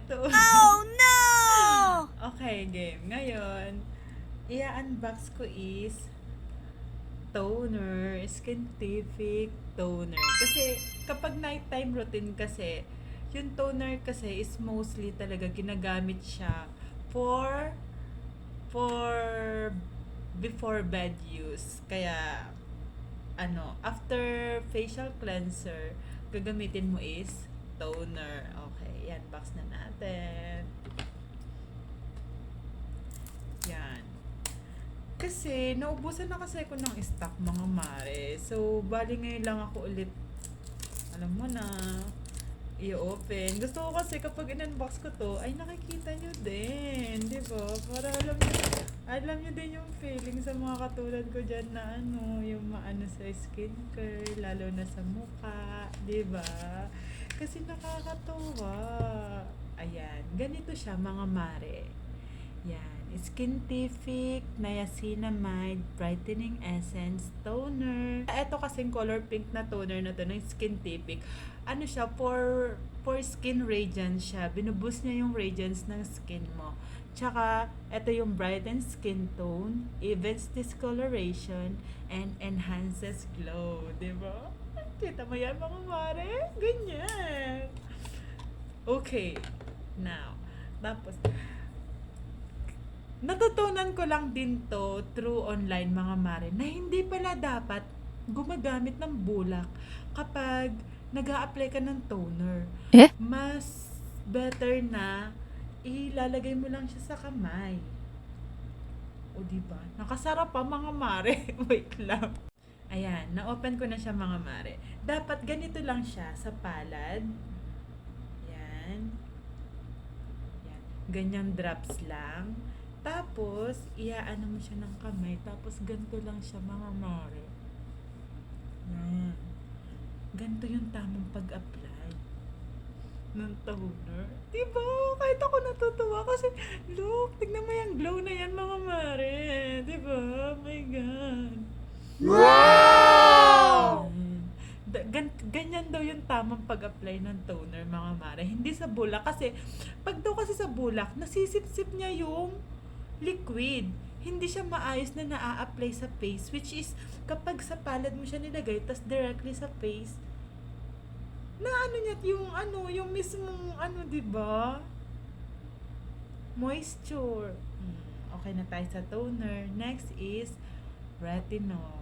toner. Oh no! Okay, game. Ngayon, i-unbox ko is toner, Skintific toner. Kasi kapag nighttime routine kasi, yung toner kasi is mostly talaga ginagamit siya for for before bed use. Kaya after facial cleanser, gagamitin mo is toner. Okay, yan, box na natin. Yan. Kasi, naubusan na kasi ako ng stock, mga mare. So, bali ngayon lang ako ulit, alam mo na, i-open. Gusto ko kasi kapag in-unbox ko to, ay nakikita nyo din. Di ba? Para alam nyo din yung feeling sa mga katulad ko dyan na yung maano sa skincare, lalo na sa mukha. Di ba? Kasi nakakatuwa. Ayan. Ganito siya, mga mare. Yan. Skintific Niacinamide Brightening Essence Toner. Ito kasing color pink na toner na to ng Skintific. Ano siya, for skin radiance siya. Binuboost niya yung radiance ng skin mo. Tsaka, ito yung brighten skin tone, evens discoloration, and enhances glow. Diba? Kita mo yan, mga mare? Ganyan. Okay. Now, tapos, natutunan ko lang din to through online, mga mare, na hindi pala dapat gumagamit ng bulak kapag nag-a-apply ka ng toner. Eh? Mas better na ilalagay mo lang siya sa kamay. O diba? Nakasara pa, mga mare. Wait lang. Ayan, na-open ko na siya, mga mare. Dapat ganito lang siya sa palad. Yan. Yan. Ganyan drops lang. Tapos, iaano mo siya ng kamay. Tapos, ganito lang siya, mga mare. Yan. Ganito yung tamang pag-apply ng toner. Diba? Kahit ako natutuwa kasi, look, tignan mo yung glow na yan, mga mare. Diba? Oh my God. Wow! Ganyan daw yung tamang pag-apply ng toner, mga mare. Hindi sa bulak. Kasi, pag daw kasi sa bulak, nasisip-sip niya yung liquid. Hindi siya maayos na naa-apply sa face, which is kapag sa palad mo siya nilagay tas directly sa face, na niya yung mismong di ba? Moisture. Okay na tayo sa toner. Next is retinol.